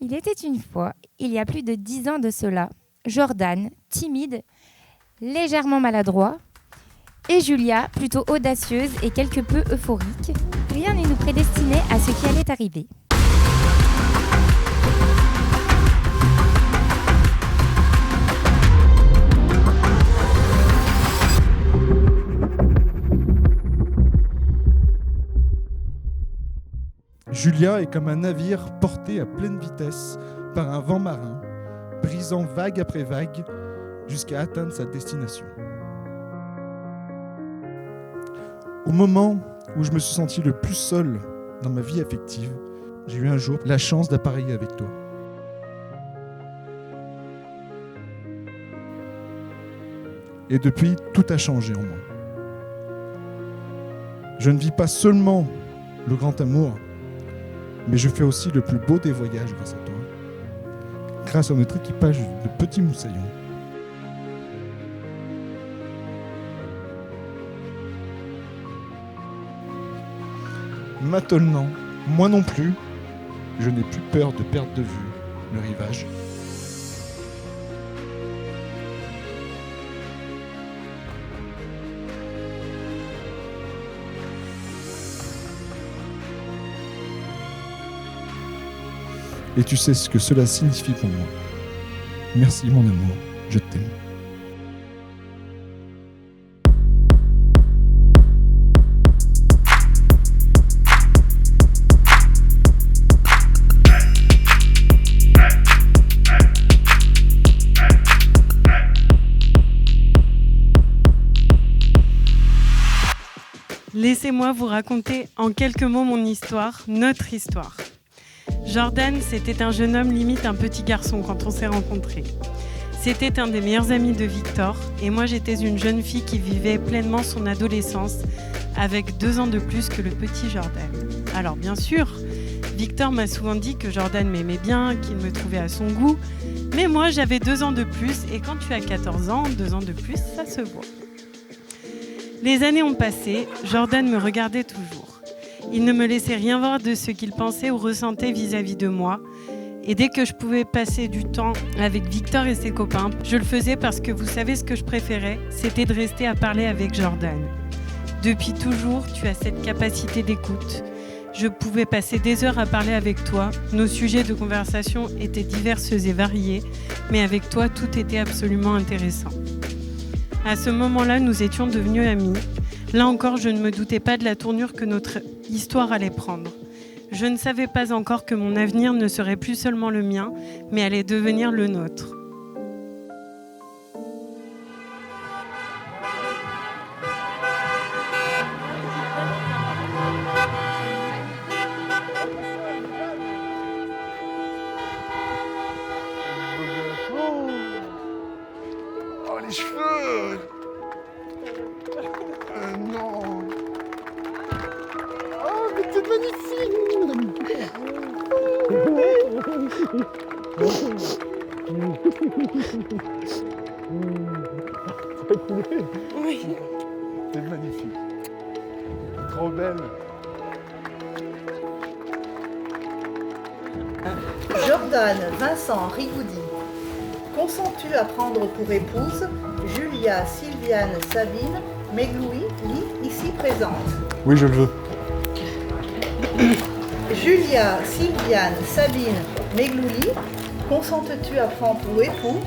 Il était une fois, il y a plus de 10 ans de cela, Jordan, timide, légèrement maladroit, et Julia, plutôt audacieuse et quelque peu euphorique. Rien ne nous prédestinait à ce qui allait arriver. Julia est comme un navire porté à pleine vitesse par un vent marin, brisant vague après vague jusqu'à atteindre sa destination. Au moment où je me suis senti le plus seul dans ma vie affective, j'ai eu un jour la chance d'appareiller avec toi. Et depuis, tout a changé en moi. Je ne vis pas seulement le grand amour, mais je fais aussi le plus beau des voyages grâce à toi, grâce à notre équipage de petits moussaillons. Maintenant, moi non plus, je n'ai plus peur de perdre de vue le rivage. Et tu sais ce que cela signifie pour moi. Merci mon amour, je t'aime. Laissez-moi vous raconter en quelques mots mon histoire, notre histoire. Jordan, c'était un jeune homme limite un petit garçon quand on s'est rencontrés. C'était un des meilleurs amis de Victor et moi j'étais une jeune fille qui vivait pleinement son adolescence avec 2 ans de plus que le petit Jordan. Alors bien sûr, Victor m'a souvent dit que Jordan m'aimait bien, qu'il me trouvait à son goût, mais moi j'avais 2 ans de plus et quand tu as 14 ans, 2 ans de plus, ça se voit. Les années ont passé, Jordan me regardait toujours. Il ne me laissait rien voir de ce qu'il pensait ou ressentait vis-à-vis de moi. Et dès que je pouvais passer du temps avec Victor et ses copains, je le faisais parce que vous savez ce que je préférais, c'était de rester à parler avec Jordan. Depuis toujours, tu as cette capacité d'écoute. Je pouvais passer des heures à parler avec toi. Nos sujets de conversation étaient divers et variés, mais avec toi, tout était absolument intéressant. À ce moment-là, nous étions devenus amis. Là encore, je ne me doutais pas de la tournure que notre histoire allait prendre. Je ne savais pas encore que mon avenir ne serait plus seulement le mien, mais allait devenir le nôtre. Oh, les cheveux! Non! Oh, mais c'est magnifique! Oui. C'est magnifique. Trop belle. Jordan Vincent Rigoudi, consens-tu à prendre pour épouse Julia Sylviane Sabine Megloui, ici présente? Oui, je le veux. Julia Sylviane Sabine Meglouli, consentes-tu à prendre pour époux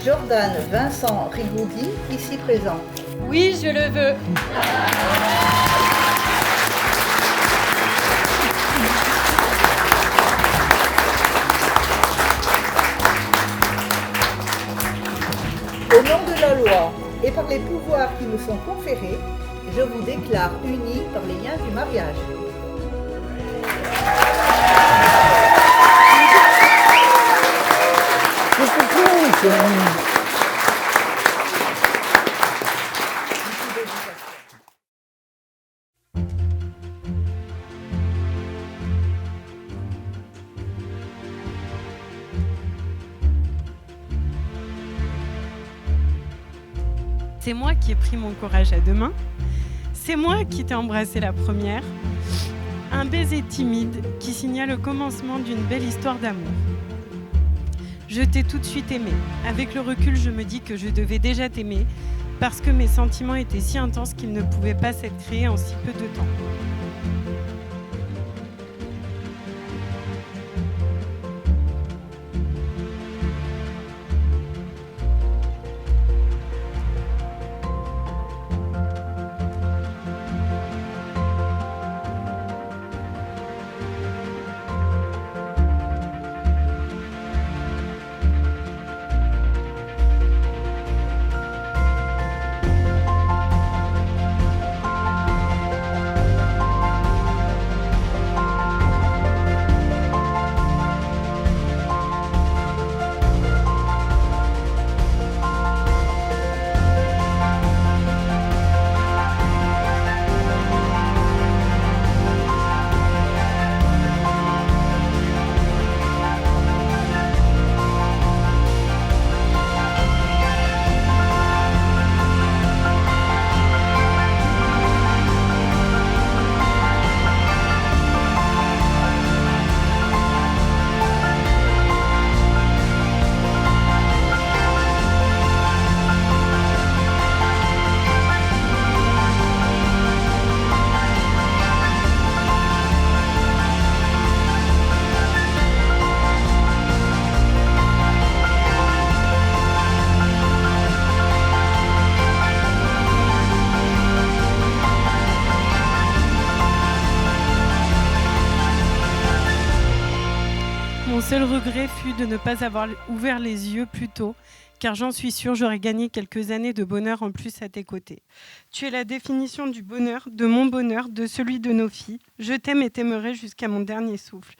Jordan Vincent Rigoudi, ici présent? Oui, je le veux. Au nom de la loi et par les pouvoirs qui me sont conférés, je vous déclare unis par les liens du mariage. C'est moi qui ai pris mon courage à 2 mains. C'est moi qui t'ai embrassé la première. Un baiser timide qui signale le commencement d'une belle histoire d'amour. Je t'ai tout de suite aimé. Avec le recul, je me dis que je devais déjà t'aimer parce que mes sentiments étaient si intenses qu'ils ne pouvaient pas s'être créés en si peu de temps. Mon seul regret fut de ne pas avoir ouvert les yeux plus tôt, car j'en suis sûre, j'aurais gagné quelques années de bonheur en plus à tes côtés. Tu es la définition du bonheur, de mon bonheur, de celui de nos filles. Je t'aime et t'aimerai jusqu'à mon dernier souffle.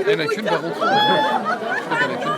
Il y en a qu'une par contre. Je crois qu'il y en a qu'une.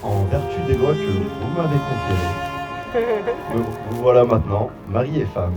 En vertu des lois que vous m'avez conférées, vous voilà maintenant, mari et femme.